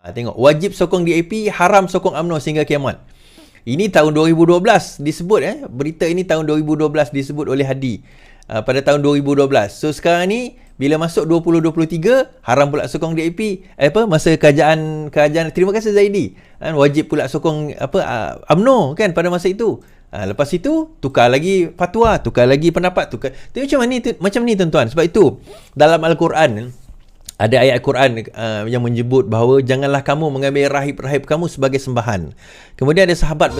Tengok, wajib sokong DAP, haram sokong UMNO sehingga kiamat. Ini tahun 2012 disebut, berita ini tahun 2012 disebut oleh Hadi pada tahun 2012. So sekarang ni bila masuk 2023, haram pula sokong DAP. Masa kerajaan terima kasih Zaidi, wajib pula sokong UMNO kan pada masa itu. Lepas itu tukar lagi fatwa, tukar lagi pendapat, tukar. Macam ni tuan-tuan. Sebab itu dalam Al-Quran ada ayat Quran yang menyebut bahawa janganlah kamu mengambil rahib-rahib kamu sebagai sembahan. Kemudian ada sahabat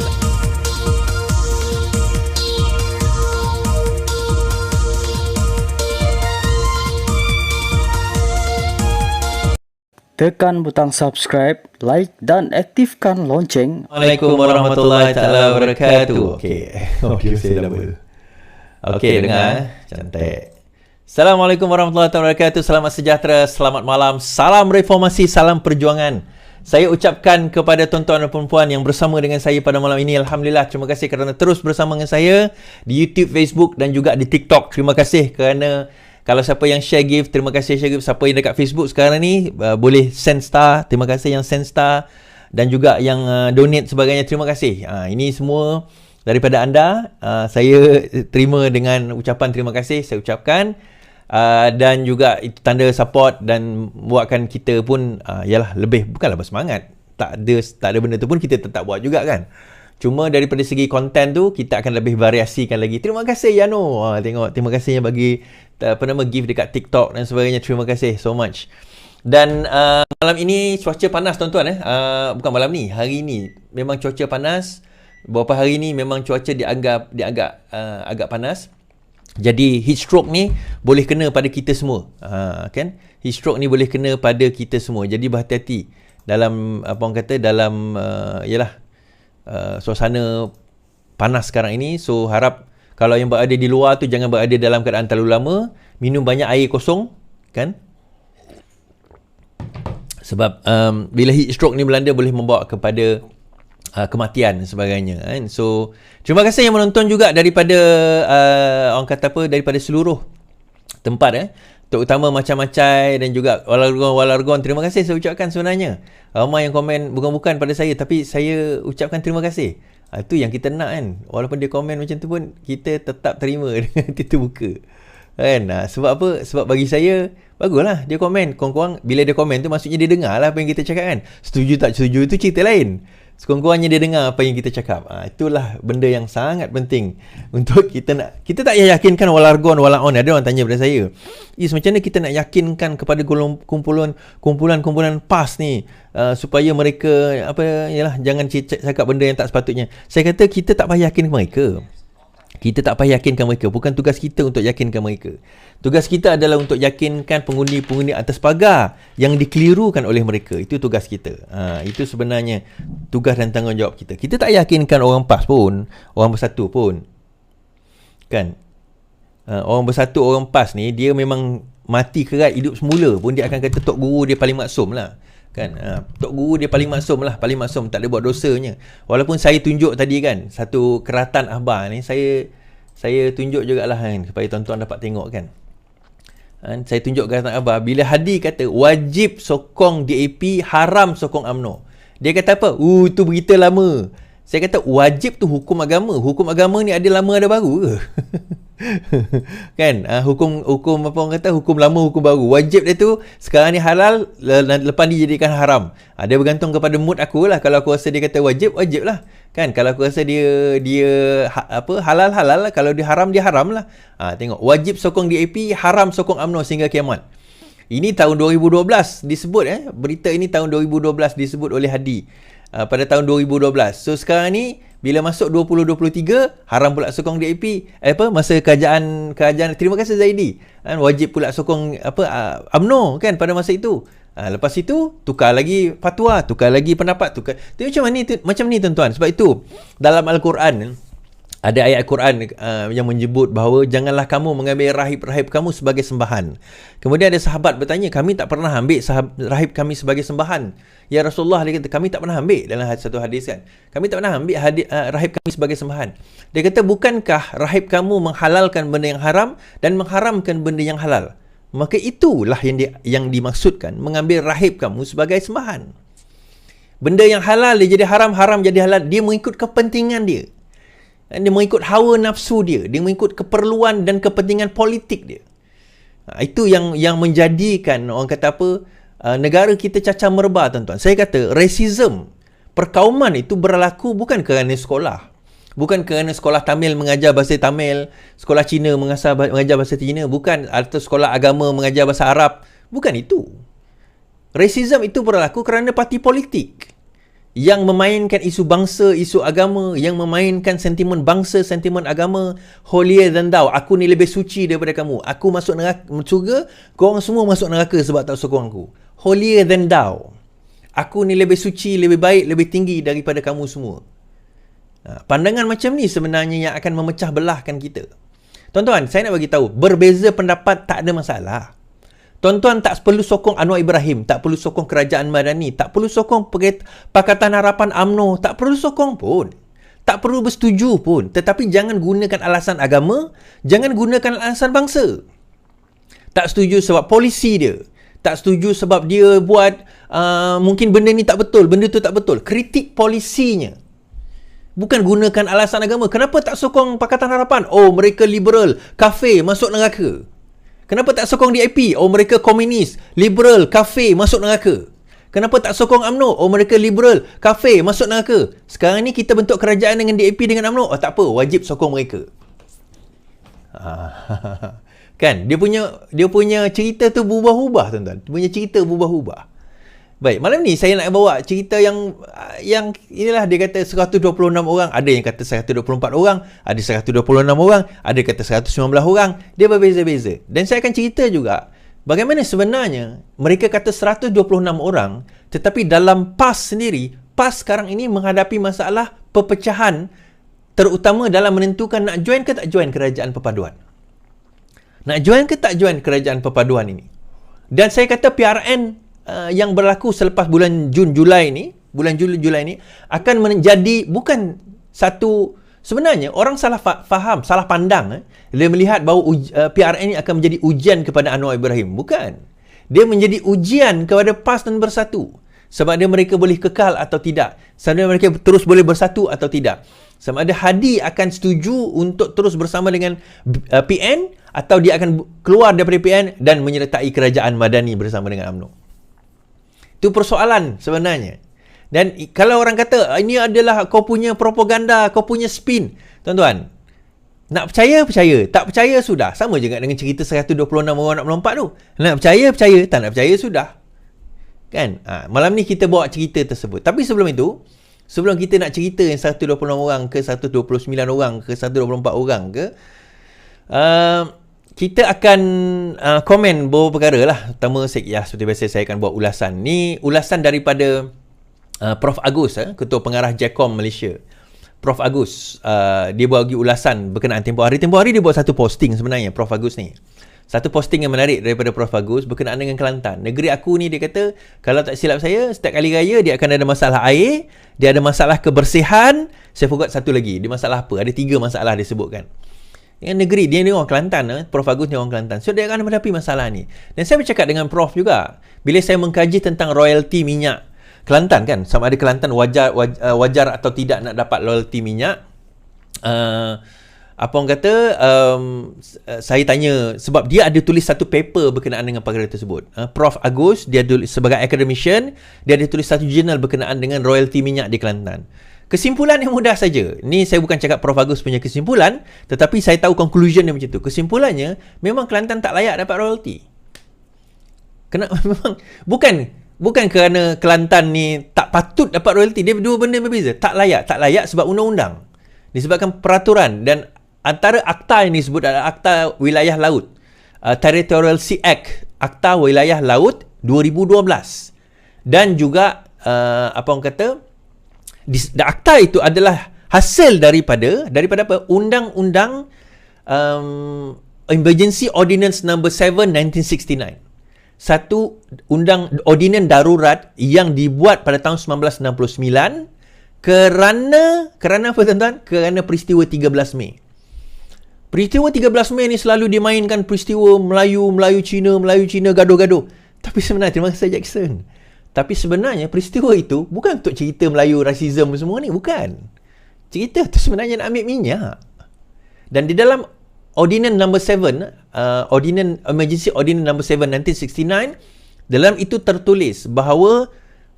tekan butang subscribe, like dan aktifkan lonceng. Assalamualaikum warahmatullahi taala wabarakatuh. Okey, audio saya double. Okey, dengar cantik. Assalamualaikum warahmatullahi wabarakatuh. Selamat sejahtera, selamat malam. Salam reformasi, salam perjuangan. Saya ucapkan kepada tuan-tuan dan puan-puan yang bersama dengan saya pada malam ini, alhamdulillah, terima kasih kerana terus bersama dengan saya di YouTube, Facebook dan juga di TikTok. Terima kasih kerana kalau siapa yang share gift, terima kasih share gift. Siapa yang dekat Facebook sekarang ni boleh send star. Terima kasih yang send star dan juga yang donate sebagainya. Terima kasih. Ini semua daripada anda. Saya terima dengan ucapan terima kasih. Saya ucapkan. Dan juga itu tanda support dan buatkan kita pun yalah lebih, bukanlah bersemangat, tak ada benda tu pun kita tetap buat juga kan. Cuma daripada segi konten tu kita akan lebih variasikan lagi. Terima kasih Yano, tengok, terima kasih yang bagi gift dekat TikTok dan sebagainya. Terima kasih so much. Dan malam ini cuaca panas tuan-tuan. Bukan malam ni, hari ni memang cuaca panas. Beberapa hari ni memang cuaca dianggap agak panas. Jadi heat stroke ni boleh kena pada kita semua, kan? Heat stroke ni boleh kena pada kita semua. Jadi berhati-hati dalam dalam suasana panas sekarang ini. So harap kalau yang berada di luar tu jangan berada dalam keadaan terlalu lama. Minum banyak air kosong, kan? Sebab bila heat stroke ni melanda boleh membawa kepada kematian dan sebagainya, kan? So terima kasih yang menonton juga daripada daripada seluruh tempat, terutama macam-macam dan juga walargon. Terima kasih saya ucapkan sebenarnya. Ramai yang komen bukan pada saya, tapi saya ucapkan terima kasih. Itu yang kita nak kan. Walaupun dia komen macam tu pun kita tetap terima dengan hati terbuka, kan? Sebab apa? Sebab bagi saya baguslah dia komen. Korang-korang bila dia komen tu maksudnya dia dengar lah apa yang kita cakap kan. Setuju tak setuju itu cerita lain. Sekurang-kurangnya dia dengar apa yang kita cakap. Itulah benda yang sangat penting untuk kita nak. Kita tak yakinkan walargon walaon. Ada orang tanya pada saya, macam mana kita nak yakinkan kepada kumpulan PAS ni supaya mereka jangan cakap benda yang tak sepatutnya. Saya kata kita tak payah yakin mereka. Kita tak payah yakinkan mereka. Bukan tugas kita untuk yakinkan mereka. Tugas kita adalah untuk yakinkan pengundi-pengundi atas pagar yang dikelirukan oleh mereka. Itu tugas kita. Itu sebenarnya tugas dan tanggungjawab kita. Kita tak yakinkan orang PAS pun, orang Bersatu pun, kan? Orang Bersatu, orang PAS ni, dia memang mati kerat hidup semula pun dia akan kata Tok Guru dia paling maksum lah, kan? Tok Guru dia paling maksum lah, paling maksum, tak ada buat dosanya. Walaupun saya tunjuk tadi kan satu keratan akhbar ni, saya tunjuk jugalah kan supaya tuan-tuan dapat tengok kan. Saya tunjuk keratan akhbar bila Hadi kata wajib sokong DAP, haram sokong UMNO. Dia kata apa? Itu berita lama. Saya kata wajib tu hukum agama. Hukum agama ni ada lama ada baru ke? Kan? Hukum apa orang kata? Hukum lama, hukum baru. Wajib dia tu sekarang ni halal, lepas ni jadikan haram. Dia bergantung kepada mood aku lah. Kalau aku rasa dia kata wajib, wajib lah. Kan? Kalau aku rasa dia halal lah. Kalau dia haram lah. Tengok, wajib sokong DAP, haram sokong UMNO sehingga kiamat. Ini tahun 2012 disebut, berita ini tahun 2012 disebut oleh Hadi pada tahun 2012. So sekarang ni bila masuk 2023, haram pula sokong DAP. Masa kerajaan terima kasih Zaidi, wajib pula sokong UMNO kan pada masa itu. Lepas itu tukar lagi fatwa, tukar lagi pendapat, tukar. Macam ni tuan-tuan. Sebab itu dalam Al-Quran ada ayat Quran yang menyebut bahawa janganlah kamu mengambil rahib-rahib kamu sebagai sembahan. Kemudian ada sahabat bertanya, kami tak pernah ambil rahib kami sebagai sembahan. Ya Rasulullah, dia kata kami tak pernah ambil. Dalam satu hadis kan, kami tak pernah ambil rahib kami sebagai sembahan. Dia kata, bukankah rahib kamu menghalalkan benda yang haram dan mengharamkan benda yang halal? Maka itulah yang dimaksudkan mengambil rahib kamu sebagai sembahan. Benda yang halal dia jadi haram, haram jadi halal. Dia mengikut kepentingan dia. Dia mengikut hawa nafsu dia. Dia mengikut keperluan dan kepentingan politik dia. Itu yang menjadikan orang kata apa, negara kita cacah merebah, tuan-tuan. Saya kata racism, perkauman itu berlaku bukan kerana sekolah. Bukan kerana sekolah Tamil mengajar bahasa Tamil, sekolah Cina mengajar bahasa Cina, bukan, atau sekolah agama mengajar bahasa Arab. Bukan itu. Racism itu berlaku kerana parti politik yang memainkan isu bangsa, isu agama, yang memainkan sentimen bangsa, sentimen agama, holier than thou. Aku ni lebih suci daripada kamu. Aku masuk neraka, surga, korang semua masuk neraka sebab tak sokong aku. Holier than thou. Aku ni lebih suci, lebih baik, lebih tinggi daripada kamu semua. Pandangan macam ni sebenarnya yang akan memecah belahkan kita. Tuan-tuan, saya nak bagi tahu, berbeza pendapat tak ada masalah. Tuan-tuan tak perlu sokong Anwar Ibrahim, tak perlu sokong Kerajaan Madani, tak perlu sokong Pakatan Harapan UMNO, tak perlu sokong pun. Tak perlu bersetuju pun. Tetapi jangan gunakan alasan agama, jangan gunakan alasan bangsa. Tak setuju sebab polisi dia. Tak setuju sebab dia buat, mungkin benda ni tak betul, benda tu tak betul. Kritik polisinya. Bukan gunakan alasan agama. Kenapa tak sokong Pakatan Harapan? Oh, mereka liberal, kafir, masuk neraka. Kenapa tak sokong DAP? Oh, mereka komunis, liberal, kafir, masuk neraka. Kenapa tak sokong UMNO? Oh, mereka liberal, kafir, masuk neraka. Sekarang ni kita bentuk kerajaan dengan DAP dengan UMNO. Oh, tak apa, wajib sokong mereka. Kan? Dia punya cerita tu berubah-ubah, tuan-tuan. Dia punya cerita berubah-ubah. Baik, malam ni saya nak bawa cerita yang inilah, dia kata 126 orang, ada yang kata 124 orang, ada 126 orang, ada kata 119 orang, dia berbeza-beza. Dan saya akan cerita juga bagaimana sebenarnya mereka kata 126 orang, tetapi dalam PAS sendiri, PAS sekarang ini menghadapi masalah perpecahan, terutama dalam menentukan nak join ke tak join kerajaan perpaduan. Nak join ke tak join kerajaan perpaduan ini. Dan saya kata PRN yang berlaku selepas bulan Julai ni akan menjadi bukan satu, sebenarnya orang salah faham, salah pandang dia melihat bahawa PRN ini akan menjadi ujian kepada Anwar Ibrahim. Bukan. Dia menjadi ujian kepada PAS dan Bersatu. Sama ada mereka boleh kekal atau tidak. Sama ada mereka terus boleh bersatu atau tidak. Sama ada Hadi akan setuju untuk terus bersama dengan PN atau dia akan keluar daripada PN dan menyertai kerajaan Madani bersama dengan UMNO. Itu persoalan sebenarnya. Dan kalau orang kata ini adalah kau punya propaganda, kau punya spin, tuan-tuan, nak percaya, tak percaya sudah. Sama juga dengan cerita 126 orang nak melompat tu. Nak percaya, tak nak percaya sudah. Kan? Malam ni kita bawa cerita tersebut. Tapi sebelum itu, sebelum kita nak cerita yang 126 orang ke 129 orang ke 124 orang ke, kita akan komen beberapa perkara lah. Pertama, seperti biasa saya akan buat ulasan. Ni ulasan daripada Prof. Agus, Ketua Pengarah JECOM Malaysia. Prof. Agus, dia bagi ulasan berkenaan tempoh hari. Tempoh hari dia buat satu posting sebenarnya, Prof. Agus ni. Satu posting yang menarik daripada Prof. Agus berkenaan dengan Kelantan. Negeri aku ni, dia kata, kalau tak silap saya, setiap kali raya dia akan ada masalah air, dia ada masalah kebersihan, saya forgot satu lagi. Dia masalah apa? Ada 3 masalah dia sebutkan. Yang negeri, dia ni orang Kelantan, Prof. Agus ni orang Kelantan. So, dia akan menghadapi masalah ni. Dan saya bercakap dengan Prof juga. Bila saya mengkaji tentang royalty minyak Kelantan kan, sama ada Kelantan wajar atau tidak nak dapat royalty minyak. Apa orang kata, saya tanya, sebab dia ada tulis satu paper berkenaan dengan perkara tersebut. Prof. Agus, dia sebagai academician, dia ada tulis satu jurnal berkenaan dengan royalty minyak di Kelantan. Kesimpulan yang mudah saja. Ni saya bukan cakap Prof. Agus punya kesimpulan, tetapi saya tahu conclusion dia macam tu. Kesimpulannya, memang Kelantan tak layak dapat royalty. Memang bukan kerana Kelantan ni tak patut dapat royalty. Dia dua benda berbeza. Tak layak sebab undang-undang. Disebabkan peraturan, dan antara akta yang disebut adalah Akta Wilayah Laut. Territorial Sea Act, Akta Wilayah Laut 2012. Dan juga apa orang kata, akta itu adalah hasil daripada apa? Undang-undang Emergency Ordinance No. 7 1969. Satu ordinan darurat yang dibuat pada tahun 1969 kerana apa tuan-tuan? Kerana peristiwa 13 Mei. Peristiwa 13 Mei ni selalu dimainkan peristiwa Melayu Cina gaduh-gaduh. Tapi sebenarnya, terima kasih Jackson, Tapi sebenarnya peristiwa itu bukan untuk cerita Melayu rasism semua ni, bukan. Cerita tu sebenarnya nak ambil minyak. Dan di dalam Ordinance number 7, Emergency Ordinance number 7 1969, dalam itu tertulis bahawa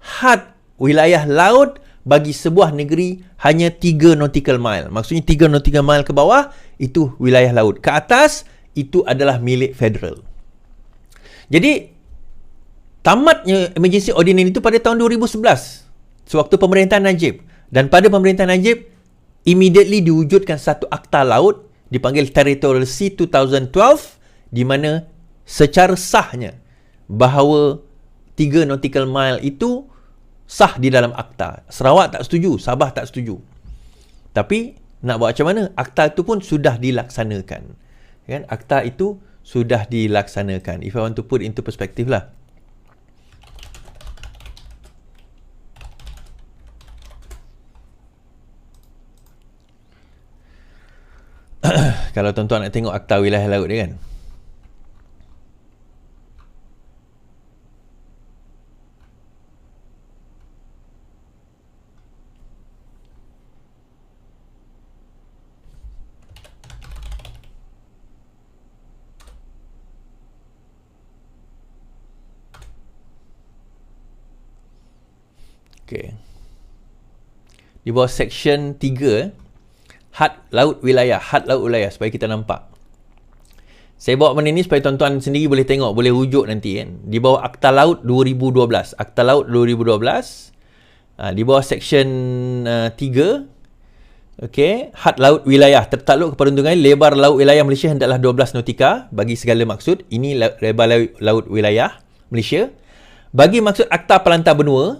had wilayah laut bagi sebuah negeri hanya 3 nautical mile. Maksudnya 3 nautical mile ke bawah itu wilayah laut. Ke atas itu adalah milik federal. Jadi tamatnya Emergency Ordinance itu pada tahun 2011 sewaktu pemerintahan Najib. Dan pada pemerintahan Najib immediately diwujudkan satu akta laut dipanggil Territorial Sea 2012, di mana secara sahnya bahawa 3 nautical mile itu sah di dalam akta. Sarawak tak setuju, Sabah tak setuju. Tapi nak buat macam mana? Akta itu pun sudah dilaksanakan. Kan? Akta itu sudah dilaksanakan. If I want to put into perspective lah. Kalau tuan-tuan nak tengok akta wilayah laut dia kan. Okay. Di bawah section 3, had laut wilayah supaya kita nampak. Saya bawa benda ni supaya tuan-tuan sendiri boleh tengok, boleh rujuk nanti kan. Di bawah Akta Laut 2012. Akta Laut 2012. Di bawah section 3. Okay. Had laut wilayah tertakluk ke peruntungan lebar laut wilayah Malaysia hendaklah 12 nautika bagi segala maksud. Ini lebar laut wilayah Malaysia. Bagi maksud Akta Pelantar Benua,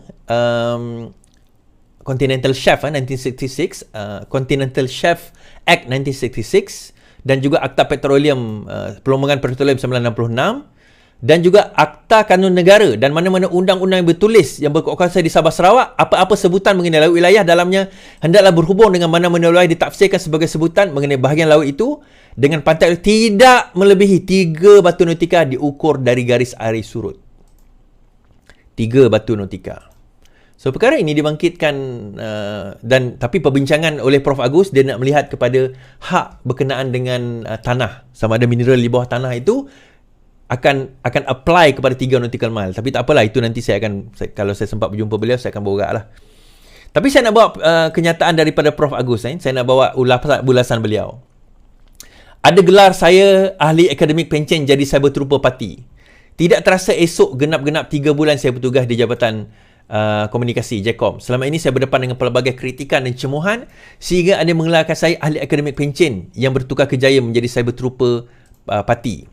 Continental Shelf 1966, Continental Shelf Act 1966, dan juga Akta Petroleum, Perlombangan Petroleum 1966, dan juga Akta Kanun Negara dan mana-mana undang-undang yang bertulis yang berkuasa di Sabah Sarawak, apa-apa sebutan mengenai laut wilayah dalamnya hendaklah berhubung dengan mana-mana wilayah ditafsirkan sebagai sebutan mengenai bahagian laut itu dengan pantai tidak melebihi 3 batu nautika diukur dari garis air surut. 3 batu nautika. So perkara ini dibangkitkan tapi perbincangan oleh Prof Agus, dia nak melihat kepada hak berkenaan dengan tanah, sama ada mineral di bawah tanah itu akan apply kepada 3 nautical mile. Tapi tak apalah, itu nanti kalau saya sempat berjumpa beliau saya akan borak lah. Tapi saya nak bawa kenyataan daripada Prof Agus. Saya nak bawa ulasan beliau. Ada gelar saya ahli akademik pencen jadi cyber trooper parti. Tidak terasa esok genap-genap 3 bulan saya bertugas di Jabatan Komunikasi JECOM. Selama ini saya berdepan dengan pelbagai kritikan dan cemuhan sehingga ada mengelarkan saya ahli akademik pencen yang bertukar kejaya menjadi cyber trooper parti.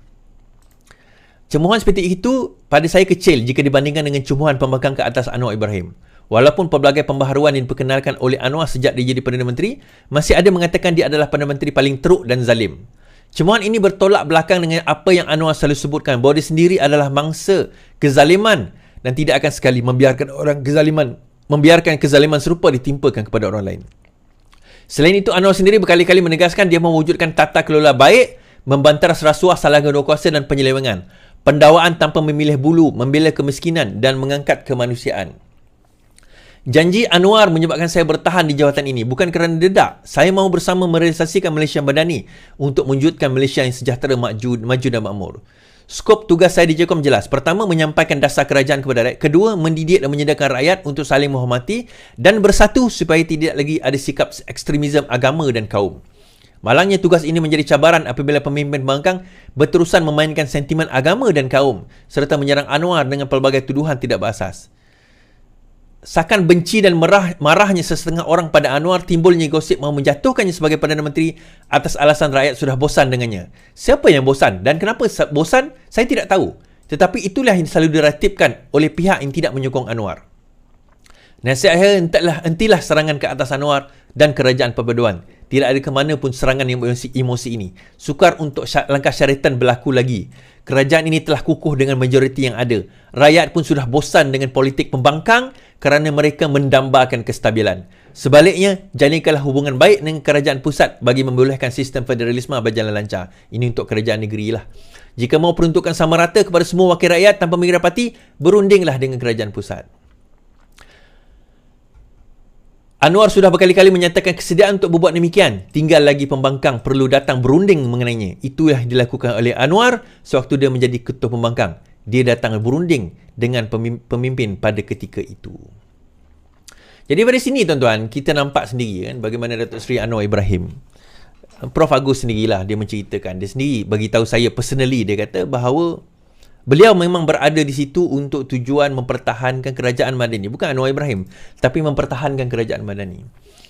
Cemuhan seperti itu pada saya kecil jika dibandingkan dengan cemuhan pembangkang ke atas Anwar Ibrahim. Walaupun pelbagai pembaharuan yang diperkenalkan oleh Anwar sejak dia jadi Perdana Menteri, masih ada mengatakan dia adalah Perdana Menteri paling teruk dan zalim. Cemuhan ini bertolak belakang dengan apa yang Anwar selalu sebutkan, bahawa dia sendiri adalah mangsa kezaliman dan tidak akan sekali membiarkan kezaliman serupa ditimpakan kepada orang lain. Selain itu, Anwar sendiri berkali-kali menegaskan dia mewujudkan tata kelola baik, membantas rasuah, salah guna kuasa dan penyelewengan, pendawaan tanpa memilih bulu, membela kemiskinan dan mengangkat kemanusiaan. Janji Anwar menyebabkan saya bertahan di jawatan ini bukan kerana dedak. Saya mahu bersama merealisasikan Malaysia Madani untuk mewujudkan Malaysia yang sejahtera, maju dan makmur. Skop tugas saya di JECOM jelas. Pertama, menyampaikan dasar kerajaan kepada rakyat. Kedua, mendidik dan menyedarkan rakyat untuk saling menghormati dan bersatu supaya tidak lagi ada sikap ekstremisme agama dan kaum. Malangnya tugas ini menjadi cabaran apabila pemimpin pembangkang berterusan memainkan sentimen agama dan kaum serta menyerang Anwar dengan pelbagai tuduhan tidak berasas. Seakan benci dan marahnya sesetengah orang pada Anwar, timbulnya gosip mahu menjatuhkannya sebagai Perdana Menteri atas alasan rakyat sudah bosan dengannya. Siapa yang bosan dan kenapa bosan? Saya tidak tahu. Tetapi itulah yang selalu diratibkan oleh pihak yang tidak menyokong Anwar. Nasihat saya, hentilah serangan ke atas Anwar dan kerajaan perpaduan. Tidak ada ke mana pun serangan yang emosi ini. Sukar untuk langkah syaritan berlaku lagi. Kerajaan ini telah kukuh dengan majoriti yang ada. Rakyat pun sudah bosan dengan politik pembangkang kerana mereka mendambakan kestabilan. Sebaliknya, jalinkanlah hubungan baik dengan kerajaan pusat bagi membolehkan sistem federalisme berjalan lancar. Ini untuk kerajaan negeri lah. Jika mahu peruntukan sama rata kepada semua wakil rakyat tanpa mengira parti, berundinglah dengan kerajaan pusat. Anwar sudah berkali-kali menyatakan kesediaan untuk berbuat demikian. Tinggal lagi pembangkang perlu datang berunding mengenainya. Itulah dilakukan oleh Anwar sewaktu dia menjadi ketua pembangkang. Dia datang berunding dengan pemimpin pada ketika itu. Jadi dari sini tuan-tuan, kita nampak sendiri kan bagaimana Datuk Seri Anwar Ibrahim. Prof Agus sendirilah dia menceritakan. Dia sendiri bagi tahu saya personally, dia kata bahawa beliau memang berada di situ untuk tujuan mempertahankan kerajaan Madani. Bukan Anwar Ibrahim, tapi mempertahankan kerajaan Madani.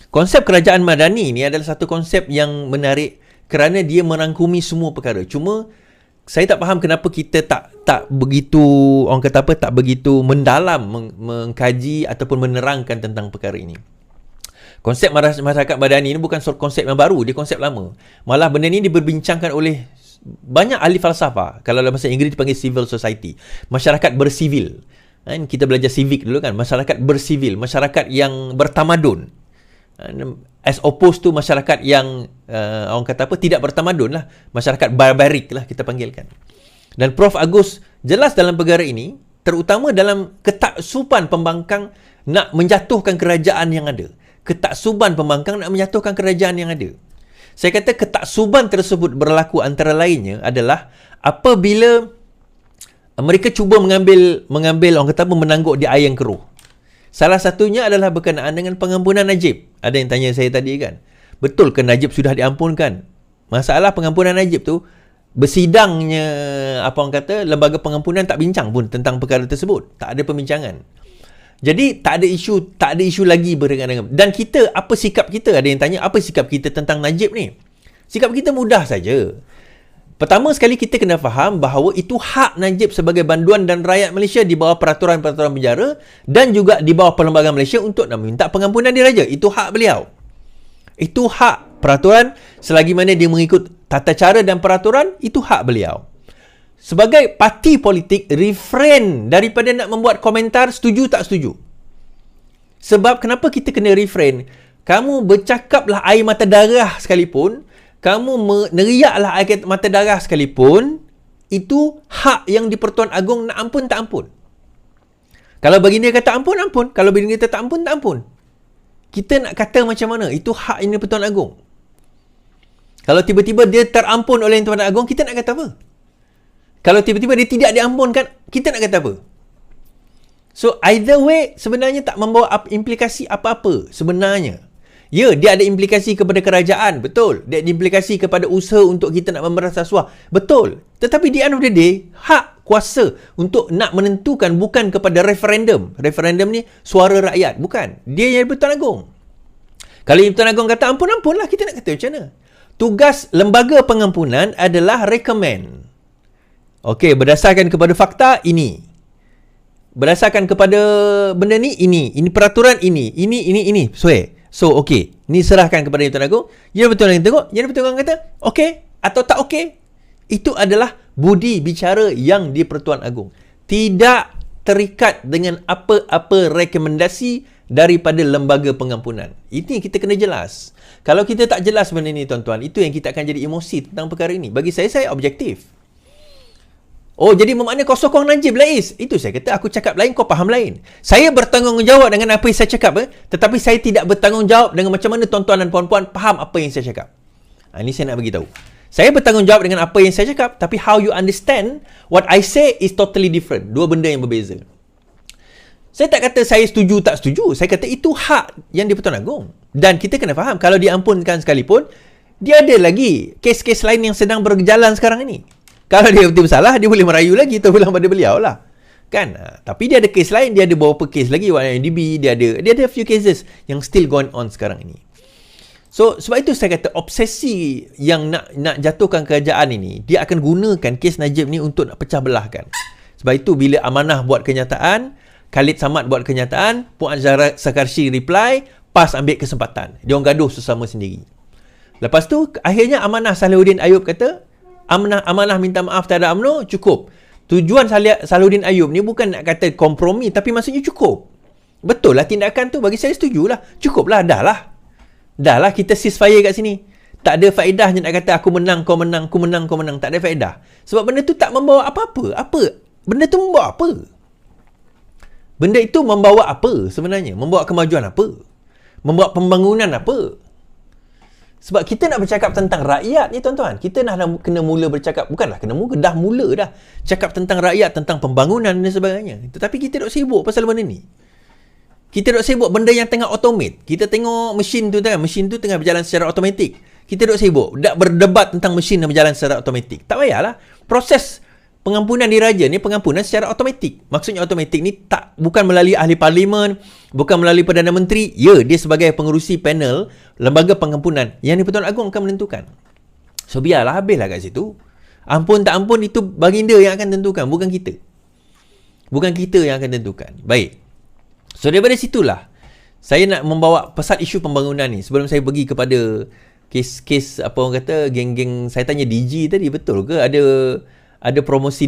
Konsep kerajaan Madani ni adalah satu konsep yang menarik kerana dia merangkumi semua perkara. Cuma saya tak faham kenapa kita tak begitu, orang kata apa, tak begitu mendalam mengkaji ataupun menerangkan tentang perkara ini. Konsep masyarakat Madani ni bukan konsep yang baru, dia konsep lama. Malah benda ni diperbincangkan oleh banyak ahli falsafah. Kalau dalam bahasa Inggeris dipanggil civil society, masyarakat bersivil kan, kita belajar civic dulu kan, masyarakat bersivil, masyarakat yang bertamadun, as opposed to masyarakat yang orang kata apa, tidak bertamadun lah, masyarakat barbarik lah kita panggilkan. Dan Prof Agus jelas dalam perkara ini, terutama dalam ketaksuban pembangkang nak menjatuhkan kerajaan yang ada. Ketaksuban pembangkang nak menjatuhkan kerajaan yang ada. Saya kata ketaksuban tersebut berlaku antara lainnya adalah apabila mereka cuba mengambil orang kata apa, menangguk di air yang keruh. Salah satunya adalah berkenaan dengan pengampunan Najib. Ada yang tanya saya tadi kan, betul ke Najib sudah diampunkan? Masalah pengampunan Najib tu, bersidangnya apa orang kata, lembaga pengampunan tak bincang pun tentang perkara tersebut. Tak ada pembincangan. Jadi tak ada isu lagi berkaitan dengan. Dan kita, apa sikap kita? Ada yang tanya, apa sikap kita tentang Najib ni? Sikap kita mudah saja. Pertama sekali kita kena faham bahawa itu hak Najib sebagai banduan dan rakyat Malaysia di bawah peraturan-peraturan penjara dan juga di bawah Perlembagaan Malaysia untuk nak minta pengampunan diraja. Itu hak beliau. Itu hak peraturan, selagi mana dia mengikut tata cara dan peraturan, itu hak beliau. Sebagai parti politik, refrain daripada nak membuat komentar setuju tak setuju. Sebab kenapa kita kena refrain? Kamu bercakaplah air mata darah sekalipun, kamu meneriaklah air mata darah sekalipun, itu hak yang di Pertuan Agong nak ampun tak ampun. Kalau baginda kata ampun, ampun. Kalau baginda kata tak ampun, tak ampun. Kita nak kata macam mana? Itu hak yang di Pertuan Agong. Kalau tiba-tiba dia terampun oleh Pertuan Agong, kita nak kata apa? Kalau tiba-tiba dia tidak diampunkan, kita nak kata apa? So, either way, sebenarnya tak membawa implikasi apa-apa sebenarnya. Ya, dia ada implikasi kepada kerajaan, betul. Dia ada implikasi kepada usaha untuk kita nak memberantas rasuah, betul. Tetapi di end of the day, hak kuasa untuk nak menentukan bukan kepada referendum. Referendum ni suara rakyat, bukan. Dia yang Pertuan Agong. Kalau Pertuan Agong kata ampun-ampun lah, kita nak kata macam mana? Tugas lembaga pengampunan adalah recommend. Okey, berdasarkan kepada fakta ini. Berdasarkan kepada benda ni, ini peraturan ini. Ini. So, okey. Ni serahkan kepada Pertuan Agong. Yang Pertuan Agong tengok, yang Pertuan Agong kata, okey atau tak okey. Itu adalah budi bicara yang di Pertuan Agong. Tidak terikat dengan apa-apa rekomendasi daripada lembaga pengampunan. Ini kita kena jelas. Kalau kita tak jelas benda ni tuan-tuan, itu yang kita akan jadi emosi tentang perkara ini. Bagi saya objektif. Oh, jadi bermakna kau sokong Najib lah, Is. Itu saya kata, aku cakap lain, kau faham lain. Saya bertanggungjawab dengan apa yang saya cakap, tetapi saya tidak bertanggungjawab dengan macam mana tuan-tuan dan puan-puan faham apa yang saya cakap. Ini saya nak beritahu. Saya bertanggungjawab dengan apa yang saya cakap, tapi how you understand what I say is totally different. Dua benda yang berbeza. Saya tak kata saya setuju tak setuju. Saya kata itu hak yang di Pertuan Agong. Dan kita kena faham, kalau diampunkan sekalipun, dia ada lagi kes-kes lain yang sedang berjalan sekarang ini. Kalau dia betul bersalah, dia boleh merayu lagi atau bilang pada beliau lah. Kan? Tapi dia ada kes lain, dia ada beberapa kes lagi, YNDB, dia ada few cases yang still going on sekarang ini. So, sebab itu saya kata obsesi yang nak jatuhkan kerajaan ini, dia akan gunakan kes Najib ni untuk nak pecah belahkan. Sebab itu bila Amanah buat kenyataan, Khalid Samad buat kenyataan, Puan Zahra Sakarshi reply, PAS ambil kesempatan. Dia orang gaduh sesama sendiri. Lepas tu, akhirnya Amanah Salahuddin Ayub kata, Amanah minta maaf terhadap UMNO, cukup. Tujuan Salahuddin Ayub ni bukan nak kata kompromi, tapi maksudnya cukup. Betul lah tindakan tu, bagi saya setuju lah. Cukup lah, dah lah. Dah lah kita ceasefire kat sini. Tak ada faedahnya nak kata aku menang, kau menang, aku menang, kau menang. Tak ada faedah. Sebab benda tu tak membawa apa-apa. Benda tu membawa apa? Benda itu membawa apa sebenarnya? Membawa kemajuan apa? Membawa pembangunan apa? Sebab kita nak bercakap tentang rakyat ni tuan-tuan. Kita dah kena mula bercakap. Bukanlah kena mula, dah mula dah. Cakap tentang rakyat, tentang pembangunan dan sebagainya. Tetapi kita duk sibuk pasal benda ni. Kita duk sibuk benda yang tengah automate. Kita tengok mesin tu tengah berjalan secara automatik. Kita duk sibuk berdebat tentang mesin yang berjalan secara automatik. Tak payahlah. Proses pengampunan diraja ni pengampunan secara automatik. Maksudnya automatik ni bukan melalui ahli parlimen, bukan melalui Perdana Menteri. Ya, dia sebagai pengerusi panel lembaga pengampunan yang di-Pertuan Agong akan menentukan. So biarlah, habislah kat situ. Ampun tak ampun itu baginda yang akan tentukan, bukan kita. Bukan kita yang akan tentukan. Baik. So daripada situlah saya nak membawa pasal isu pembangunan ni. Sebelum saya pergi kepada kes apa orang kata, geng-geng, saya tanya DG tadi, betul ke ada promosi